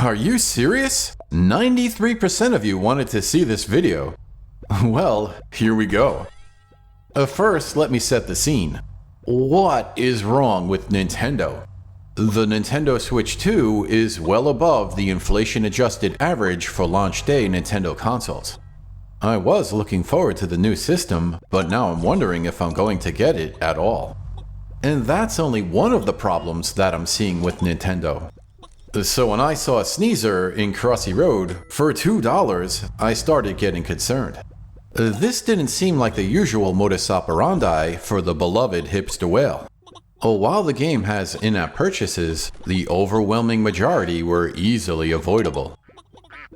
Are you serious? 93% of you wanted to see this video. Well, here we go. First, let me set the scene. What is wrong with Nintendo? The Nintendo Switch 2 is well above the inflation-adjusted average for launch day Nintendo consoles. I was looking forward to the new system, but now I'm wondering if I'm going to get it at all. And that's only one of the problems that I'm seeing with Nintendo. So when I saw a sneezer in Crossy Road for $2, I started getting concerned. This didn't seem like the usual modus operandi for the beloved Hipster Whale. While the game has in-app purchases, the overwhelming majority were easily avoidable.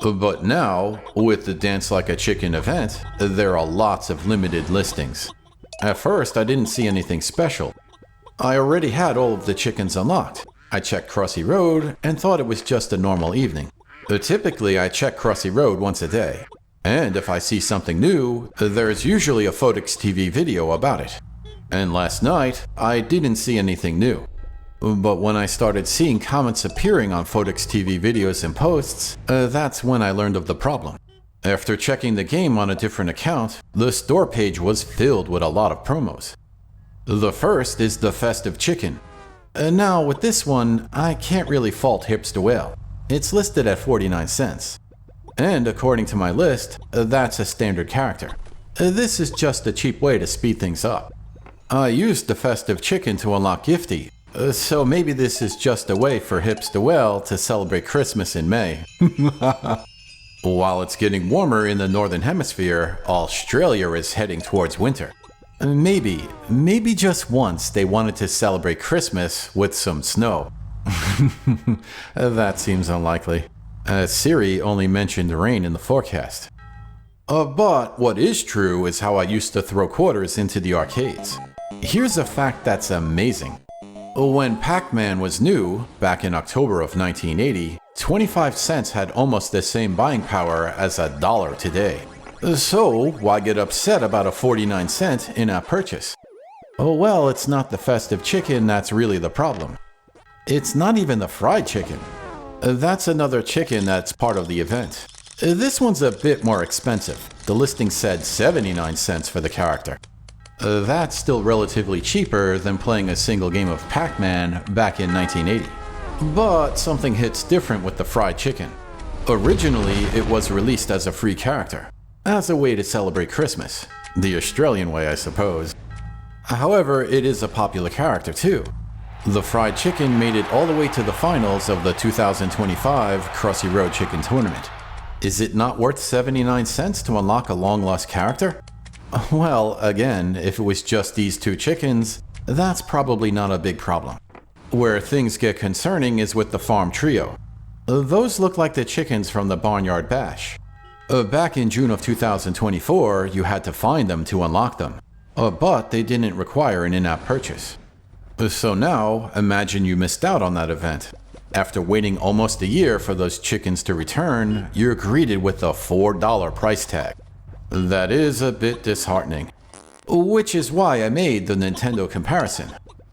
But now, with the Dance Like a Chicken event, there are lots of limited listings. At first, I didn't see anything special. I already had all of the chickens unlocked. I checked Crossy Road and thought it was just a normal evening. Typically, I check Crossy Road once a day. And if I see something new, there's usually a Photics TV video about it. And last night, I didn't see anything new. But when I started seeing comments appearing on Photics TV videos and posts, that's when I learned of the problem. After checking the game on a different account, the store page was filled with a lot of promos. The first is the Festive Chicken. Now with this one, I can't really fault Hipster Whale. It's listed at 49 cents. And according to my list, that's a standard character. This is just a cheap way to speed things up. I used the Festive Chicken to unlock Gifty, so maybe this is just a way for Hipster Whale to celebrate Christmas in May. While it's getting warmer in the Northern Hemisphere, Australia is heading towards winter. Maybe just once they wanted to celebrate Christmas with some snow. That seems unlikely. Siri only mentioned rain in the forecast. But what is true is how I used to throw quarters into the arcades. Here's a fact that's amazing. When Pac-Man was new, back in October of 1980, 25 cents had almost the same buying power as $1 today. So, why get upset about a 49-cent in-app purchase? Well, it's not the Festive Chicken that's really the problem. It's not even the fried chicken. That's another chicken that's part of the event. This one's a bit more expensive. The listing said 79 cents for the character. That's still relatively cheaper than playing a single game of Pac-Man back in 1980. But something hits different with the fried chicken. Originally, it was released as a free character, as a way to celebrate Christmas. The Australian way, I suppose. However, it is a popular character too. The fried chicken made it all the way to the finals of the 2025 Crossy Road Chicken Tournament. Is it not worth 79 cents to unlock a long-lost character? Well, again, if it was just these two chickens, that's probably not a big problem. Where things get concerning is with the farm trio. Those look like the chickens from the Barnyard Bash. Back in June of 2024, you had to find them to unlock them. But they didn't require an in-app purchase. So now, imagine you missed out on that event. After waiting almost a year for those chickens to return, you're greeted with a $4 price tag. That is a bit disheartening. Which is why I made the Nintendo comparison.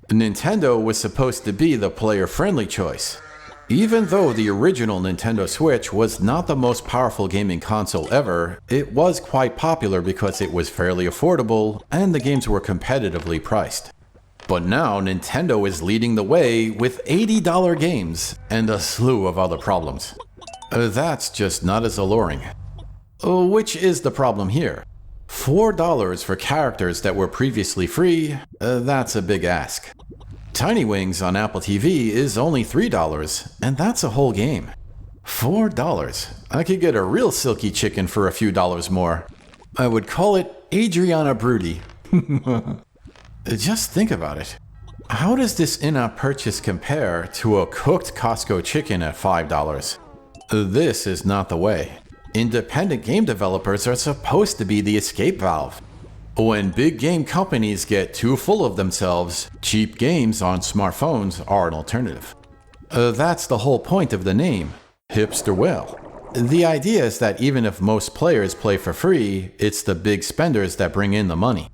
Nintendo was supposed to be the player-friendly choice. Even though the original Nintendo Switch was not the most powerful gaming console ever, it was quite popular because it was fairly affordable and the games were competitively priced. But now Nintendo is leading the way with $80 games and a slew of other problems. That's just not as alluring. Which is the problem here? $4 for characters that were previously free, that's a big ask. Tiny Wings on Apple TV is only $3, and that's a whole game. $4. I could get a real silky chicken for a few dollars more. I would call it Adriana Broody. Just think about it. How does this in-app purchase compare to a cooked Costco chicken at $5? This is not the way. Independent game developers are supposed to be the escape valve. When big game companies get too full of themselves, cheap games on smartphones are an alternative. That's the whole point of the name, Hipster Whale. The idea is that even if most players play for free, it's the big spenders that bring in the money.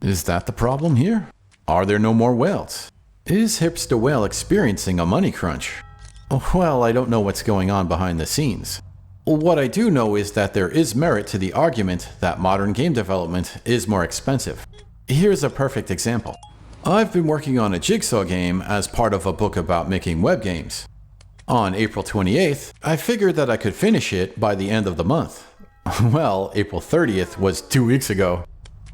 Is that the problem here? Are there no more whales? Is Hipster Whale experiencing a money crunch? Well, I don't know what's going on behind the scenes. What I do know is that there is merit to the argument that modern game development is more expensive. Here's a perfect example. I've been working on a jigsaw game as part of a book about making web games. On April 28th, I figured that I could finish it by the end of the month. Well, April 30th was 2 weeks ago.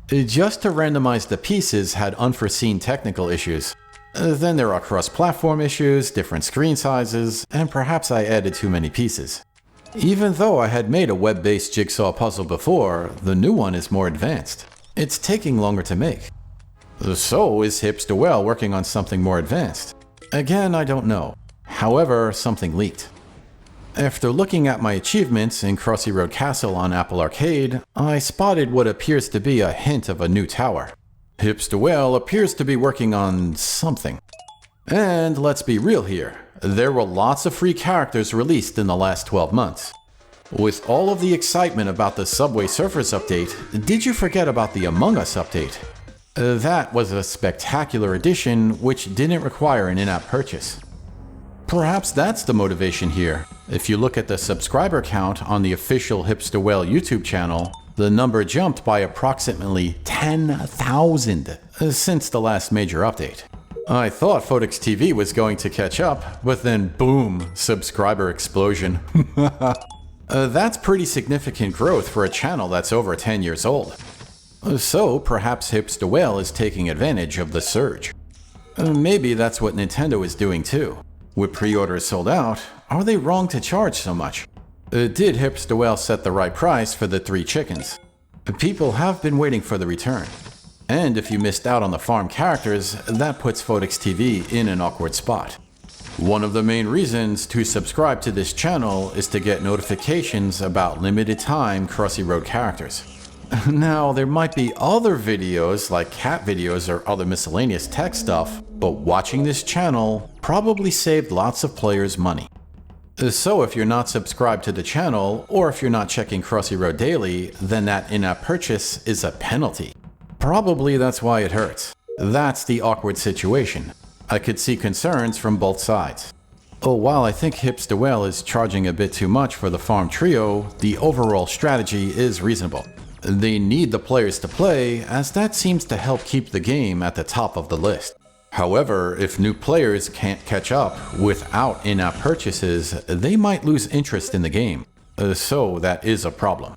Just to randomize the pieces had unforeseen technical issues. Then there are cross-platform issues, different screen sizes, and perhaps I added too many pieces. Even though I had made a web-based jigsaw puzzle before, the new one is more advanced. It's taking longer to make. So is Hipster Whale working on something more advanced? Again, I don't know. However, something leaked. After looking at my achievements in Crossy Road Castle on Apple Arcade, I spotted what appears to be a hint of a new tower. Hipster Whale appears to be working on something. And let's be real here, there were lots of free characters released in the last 12 months. With all of the excitement about the Subway Surfers update, did you forget about the Among Us update? That was a spectacular addition which didn't require an in-app purchase. Perhaps that's the motivation here. If you look at the subscriber count on the official Hipster Whale YouTube channel, the number jumped by approximately 10,000 since the last major update. I thought Photics TV was going to catch up, but then boom, subscriber explosion. That's pretty significant growth for a channel that's over 10 years old. So perhaps Hipster Whale is taking advantage of the surge. Maybe that's what Nintendo is doing too. With pre-orders sold out, are they wrong to charge so much? Did Hipster Whale set the right price for the 3 chickens? People have been waiting for the return. And if you missed out on the farm characters, that puts Photics TV in an awkward spot. One of the main reasons to subscribe to this channel is to get notifications about limited time Crossy Road characters. Now, there might be other videos like cat videos or other miscellaneous tech stuff, but watching this channel probably saved lots of players money. So if you're not subscribed to the channel, or if you're not checking Crossy Road daily, then that in-app purchase is a penalty. Probably that's why it hurts. That's the awkward situation. I could see concerns from both sides. While I think Hipster Whale is charging a bit too much for the farm trio, the overall strategy is reasonable. They need the players to play, as that seems to help keep the game at the top of the list. However, if new players can't catch up without in-app purchases, they might lose interest in the game. So that is a problem.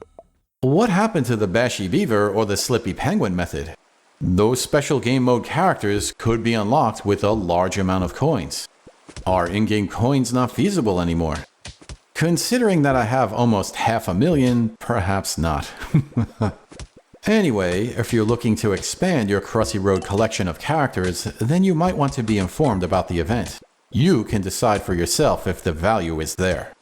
What happened to the Bashy Beaver or the Slippy Penguin method? Those special game mode characters could be unlocked with a large amount of coins. Are in-game coins not feasible anymore? Considering that I have almost 500,000, perhaps not. Anyway, if you're looking to expand your Crossy Road collection of characters, then you might want to be informed about the event. You can decide for yourself if the value is there.